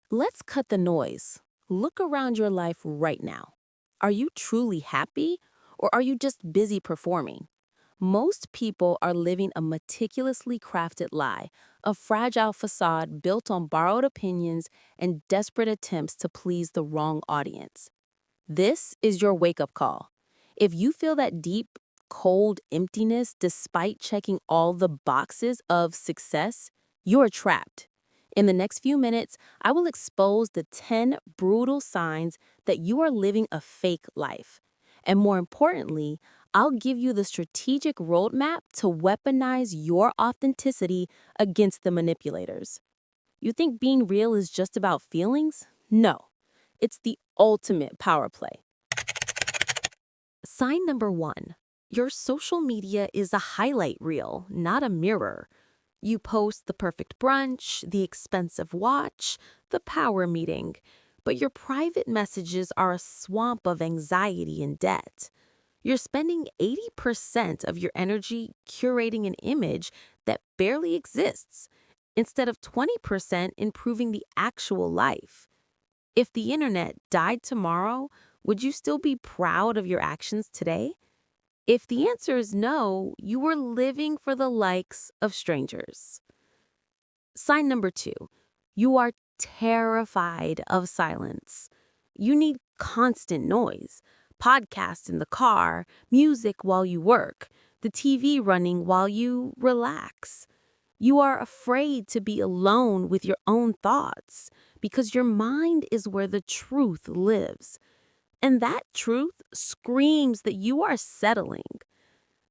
Let's cut the noise. Look around your life right now. Are you truly happy, or are you just busy performing? Most people are living a meticulously crafted lie, a fragile facade built on borrowed opinions and desperate attempts to please the wrong audience. This is your wake-up call. If you feel that deep, cold emptiness despite checking all the boxes of success, you're trapped. In the next few minutes, I will expose the 10 brutal signs that you are living a fake life. And more importantly, I'll give you the strategic roadmap to weaponize your authenticity against the manipulators. You think being real is just about feelings? No. It's the ultimate power play. Sign number one, your social media is a highlight reel, not a mirror. You post the perfect brunch, the expensive watch, the power meeting, but your private messages are a swamp of anxiety and debt. You're spending 80% of your energy curating an image that barely exists, instead of 20% improving the actual life. If the internet died tomorrow, would you still be proud of your actions today? If the answer is no, you were living for the likes of strangers. Sign number two, you are terrified of silence. You need constant noise, podcasts in the car, music while you work, the TV running while you relax. You are afraid to be alone with your own thoughts because your mind is where the truth lives. And that truth screams that you are settling.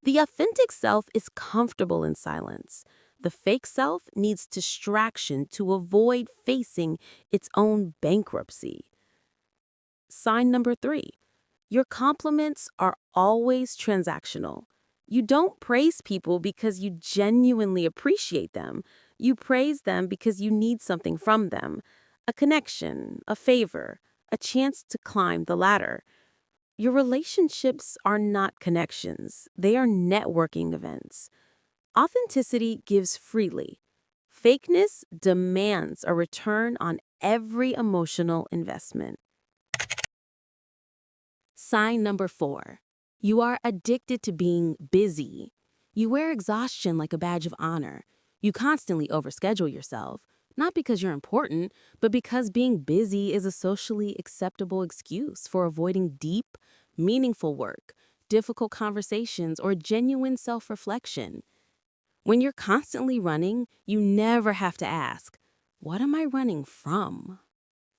The authentic self is comfortable in silence. The fake self needs distraction to avoid facing its own bankruptcy. Sign number three, your compliments are always transactional. You don't praise people because you genuinely appreciate them. You praise them because you need something from them, a connection, a favor, a chance to climb the ladder. Your relationships are not connections, they are networking events. Authenticity gives freely. Fakeness demands a return on every emotional investment. Sign number four, you are addicted to being busy. You wear exhaustion like a badge of honor. You constantly overschedule yourself, not because you're important, but because being busy is a socially acceptable excuse for avoiding deep, meaningful work, difficult conversations, or genuine self-reflection. When you're constantly running, you never have to ask, what am I running from?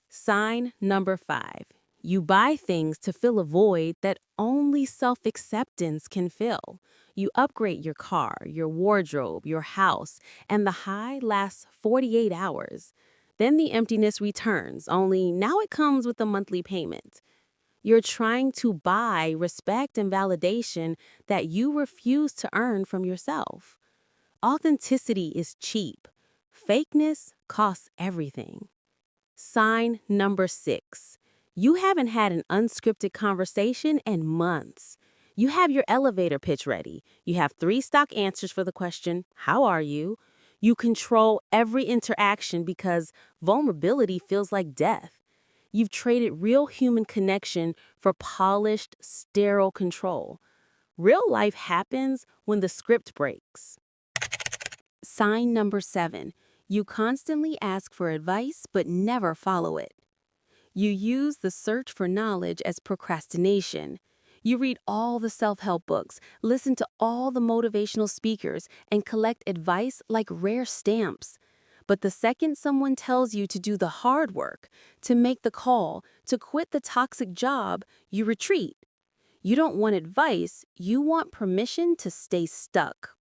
Sign number five, you buy things to fill a void that only self-acceptance can fill. You upgrade your car, your wardrobe, your house, and the high lasts 48 hours. Then the emptiness returns, only now it comes with a monthly payment. You're trying to buy respect and validation that you refuse to earn from yourself. Authenticity is cheap. Fakeness costs everything. Sign number six, you haven't had an unscripted conversation in months. You have your elevator pitch ready. You have three stock answers for the question, how are you? You control every interaction because vulnerability feels like death. You've traded real human connection for polished, sterile control. Real life happens when the script breaks. Sign number seven, you constantly ask for advice but never follow it. You use the search for knowledge as procrastination. You read all the self-help books, listen to all the motivational speakers, and collect advice like rare stamps. But the second someone tells you to do the hard work, to make the call, to quit the toxic job, you retreat. You don't want advice, you want permission to stay stuck.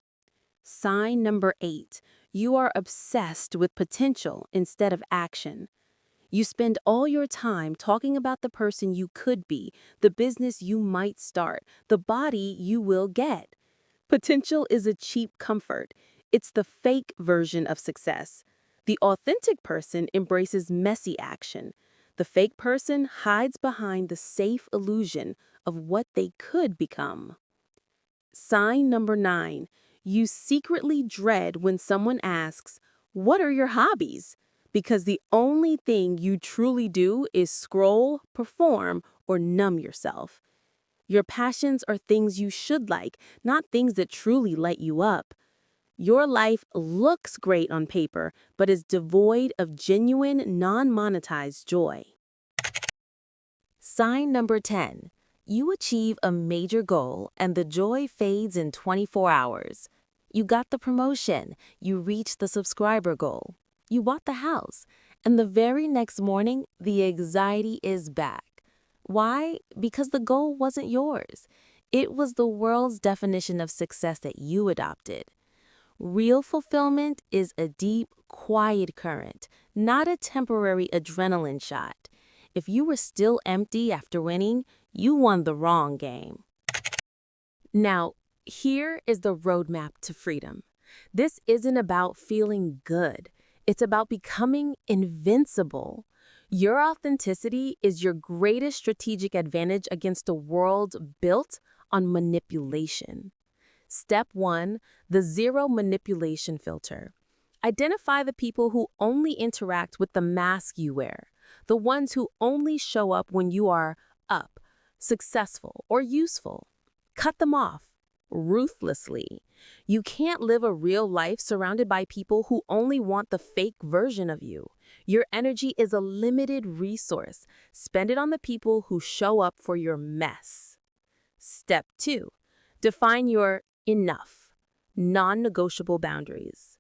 Sign number eight, you are obsessed with potential instead of action. You spend all your time talking about the person you could be, the business you might start, the body you will get. Potential is a cheap comfort. It's the fake version of success. The authentic person embraces messy action. The fake person hides behind the safe illusion of what they could become. Sign number nine, you secretly dread when someone asks, what are your hobbies? because the only thing you truly do is scroll, perform, or numb yourself. Your passions are things you should like, not things that truly light you up. Your life looks great on paper, but is devoid of genuine, non-monetized joy. Sign number 10. You achieve a major goal and the joy fades in 24 hours. You got the promotion, you reached the subscriber goal, you bought the house, and the very next morning, the anxiety is back. Why? Because the goal wasn't yours. It was the world's definition of success that you adopted. Real fulfillment is a deep, quiet current, not a temporary adrenaline shot. If you were still empty after winning, you won the wrong game. Now, here is the roadmap to freedom. This isn't about feeling good. It's about becoming invincible. Your authenticity is your greatest strategic advantage against a world built on manipulation. Step 1, the zero manipulation filter. Identify the people who only interact with the mask you wear, the ones who only show up when you are up, successful, or useful. Cut them off ruthlessly. You can't live a real life surrounded by people who only want the fake version of you. Your energy is a limited resource. Spend it on the people who show up for your mess. Step 2, define your enough, non-negotiable boundaries.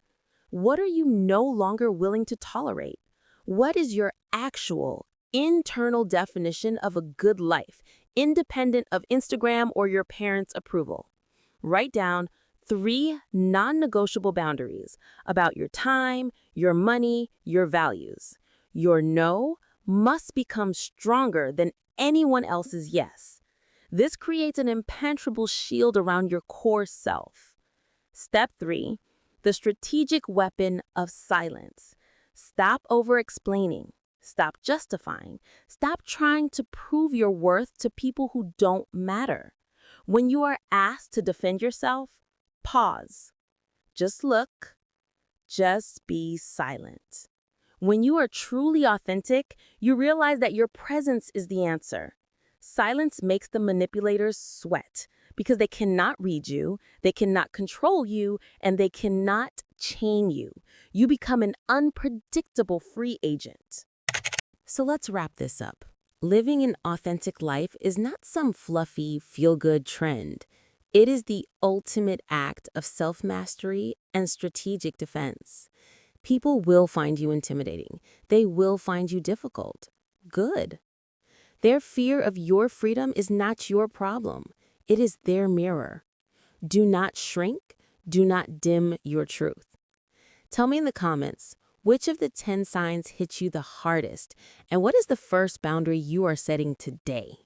What are you no longer willing to tolerate? What is your actual, internal definition of a good life, independent of Instagram or your parents' approval? Write down 3 non-negotiable boundaries about your time, your money, your values. Your no must become stronger than anyone else's yes. This creates an impenetrable shield around your core self. Step 3, the strategic weapon of silence. Stop over-explaining. Stop justifying. Stop trying to prove your worth to people who don't matter. When you are asked to defend yourself, pause. Just look. Just be silent. When you are truly authentic, you realize that your presence is the answer. Silence makes the manipulators sweat because they cannot read you, they cannot control you, and they cannot chain you. You become an unpredictable free agent. So let's wrap this up. Living an authentic life is not some fluffy, feel-good trend. It is the ultimate act of self-mastery and strategic defense. People will find you intimidating. They will find you difficult. Good. Their fear of your freedom is not your problem. It is their mirror. Do not shrink. Do not dim your truth. Tell me in the comments, which of the 10 signs hit you the hardest? And what is the first boundary you are setting today?